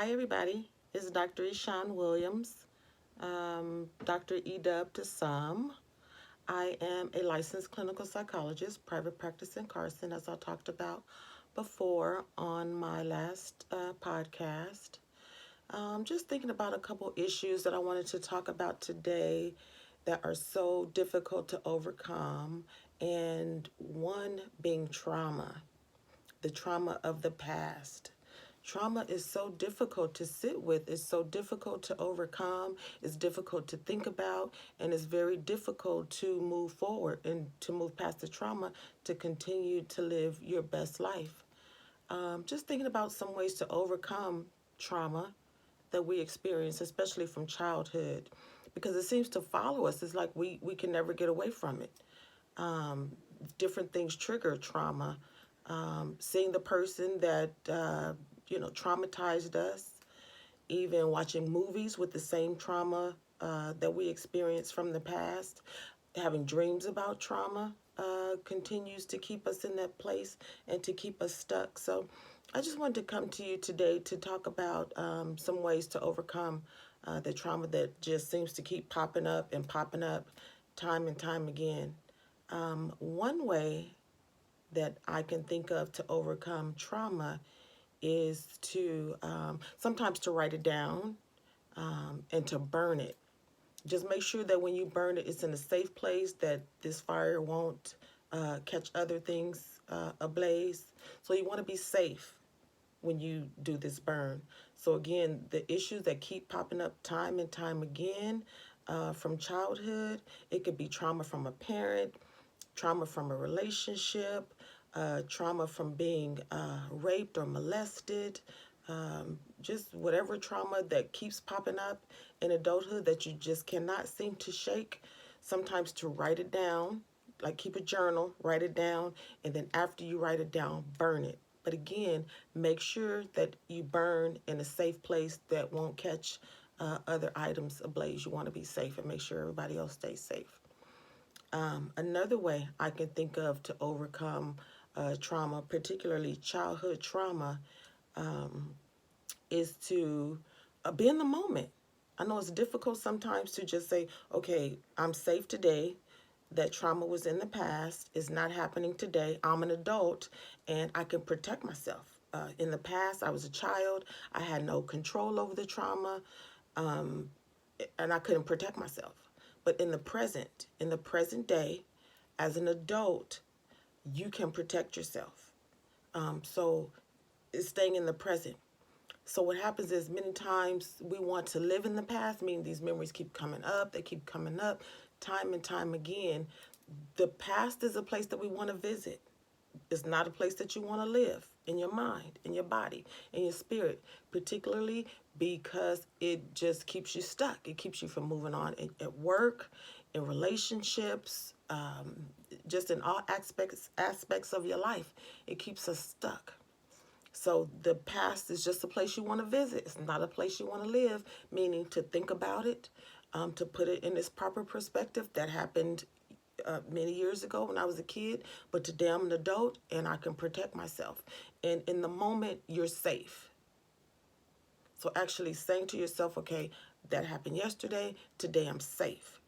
Hi, everybody. It's Dr. Eshawn Williams, Dr. Edub to some. I am a licensed clinical psychologist, private practice in Carson, as I talked about before on my last podcast. Just thinking about a couple issues that I wanted to talk about today that are so difficult to overcome, and one being trauma, the trauma of the past. Trauma is so difficult to sit with, it's so difficult to overcome, it's difficult to think about, and it's very difficult to move forward and to move past the trauma to continue to live your best life. Just thinking about some ways to overcome trauma that we experience, especially from childhood, because it seems to follow us. It's like we can never get away from it. Um, Different things trigger trauma. Seeing the person that traumatized us, even watching movies with the same trauma that we experienced from the past, having dreams about trauma continues to keep us in that place and to keep us stuck. So I just wanted to come to you today to talk about some ways to overcome the trauma that just seems to keep popping up and popping up time and time again. One way that I can think of to overcome trauma is to sometimes to write it down and to burn it. Just make sure that when you burn it, it's in a safe place, that this fire won't catch other things ablaze. So you want to be safe when you do this burn. So again, the issues that keep popping up time and time again from childhood, it could be trauma from a parent, trauma from a relationship, trauma from being raped or molested, just whatever trauma that keeps popping up in adulthood that you just cannot seem to shake. Sometimes to write it down, like keep a journal, write it down, and then after you write it down, burn it. But again, make sure that you burn in a safe place that won't catch other items ablaze. You want to be safe and make sure everybody else stays safe. Another way I can think of to overcome trauma, particularly childhood trauma, is to be in the moment. I know it's difficult sometimes to just say, okay, I'm safe today. That trauma was in the past, is not happening today. I'm an adult and I can protect myself. In the past, I was a child. I had no control over the trauma and I couldn't protect myself. But in the present day, as an adult, you can protect yourself. So it's staying in the present. So what happens is many times we want to live in the past, meaning these memories keep coming up, they keep coming up time and time again. The past is a place that we want to visit. It's not a place that you want to live in your mind, in your body, in your spirit, particularly because it just keeps you stuck. It keeps you from moving on at work, in relationships, just in all aspects of your life. It keeps us stuck. So the past is just a place you want to visit. It's not a place you want to live, meaning to think about it, to put it in its proper perspective. That happened many years ago when I was a kid, but today I'm an adult and I can protect myself. And in the moment, you're safe. So actually saying to yourself, okay, that happened yesterday, today I'm safe.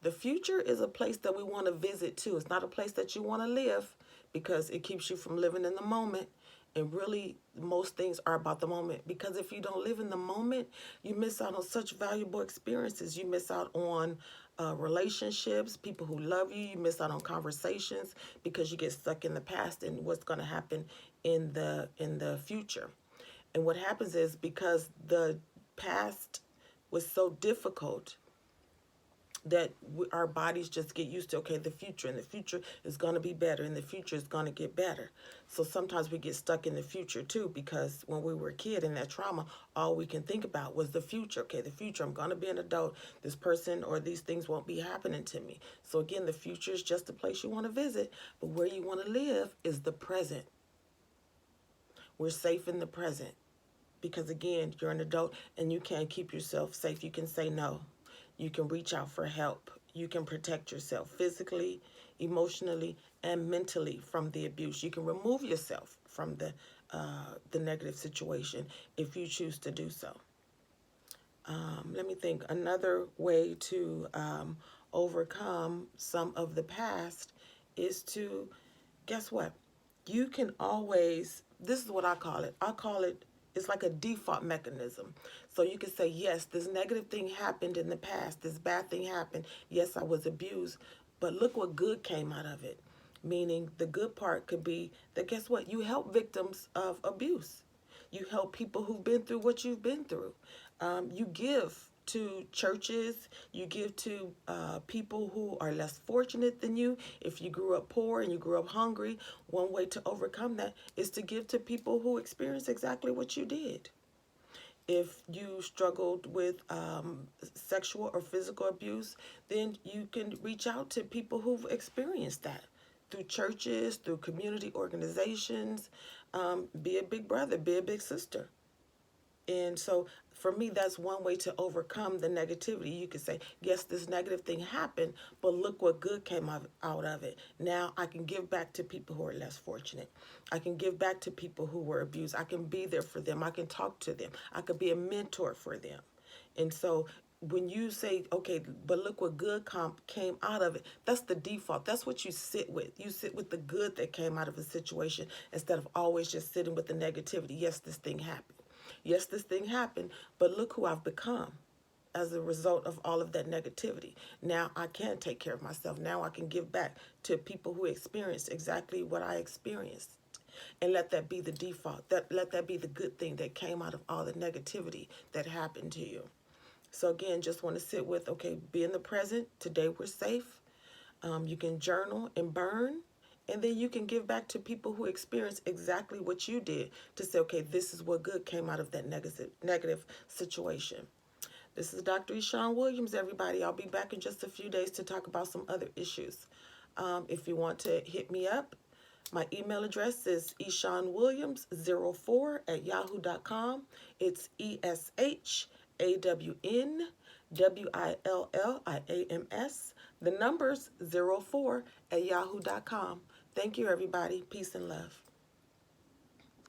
The future is a place that we want to visit too. It's not a place that you want to live because it keeps you from living in the moment. And really, most things are about the moment, because if you don't live in the moment, you miss out on such valuable experiences. You miss out on relationships, people who love you. You miss out on conversations because you get stuck in the past and what's going to happen in the future. And what happens is, because the past was so difficult, that our bodies just get used to, okay, the future, and the future is going to be better, and the future is going to get better. So sometimes we get stuck in the future too, because when we were a kid in that trauma, all we can think about was the future. Okay, the future, I'm going to be an adult, this person or these things won't be happening to me. So again, the future is just a place you want to visit, but where you want to live is the present. We're safe in the present because again, you're an adult and you can't keep yourself safe. You can say no. You can reach out for help. You can protect yourself physically, emotionally, and mentally from the abuse. You can remove yourself from the negative situation if you choose to do so. Let me think. Another way to overcome some of the past is to, guess what? You can always, this is what I call it. I call it, it's like a default mechanism. So you can say, yes, this negative thing happened in the past. This bad thing happened. Yes, I was abused. But look what good came out of it. Meaning the good part could be that, guess what? You help victims of abuse. You help people who've been through what you've been through. You give to churches, you give to people who are less fortunate than you. If you grew up poor and you grew up hungry, one way to overcome that is to give to people who experience exactly what you did. If you struggled with sexual or physical abuse, then you can reach out to people who've experienced that through churches, through community organizations. Be a big brother, be a big sister. And so for me, that's one way to overcome the negativity. You could say, yes, this negative thing happened, but look what good came out of it. Now I can give back to people who are less fortunate. I can give back to people who were abused. I can be there for them. I can talk to them. I could be a mentor for them. And so when you say, okay, but look what good came out of it, that's the default. That's what you sit with. You sit with the good that came out of a situation instead of always just sitting with the negativity. Yes, this thing happened. Yes, this thing happened, but look who I've become as a result of all of that negativity. Now I can take care of myself. Now I can give back to people who experienced exactly what I experienced. And let that be the default. Let that be the good thing that came out of all the negativity that happened to you. So again, just want to sit with, okay, be in the present. Today we're safe. You can journal and burn. And then you can give back to people who experience exactly what you did to say, okay, this is what good came out of that negative situation. This is Dr. Eshawn Williams, everybody. I'll be back in just a few days to talk about some other issues. If you want to hit me up, my email address is eshawnwilliams04@yahoo.com. It's ESHAWNWILLIAMS. The number's 04@yahoo.com. Thank you, everybody. Peace and love.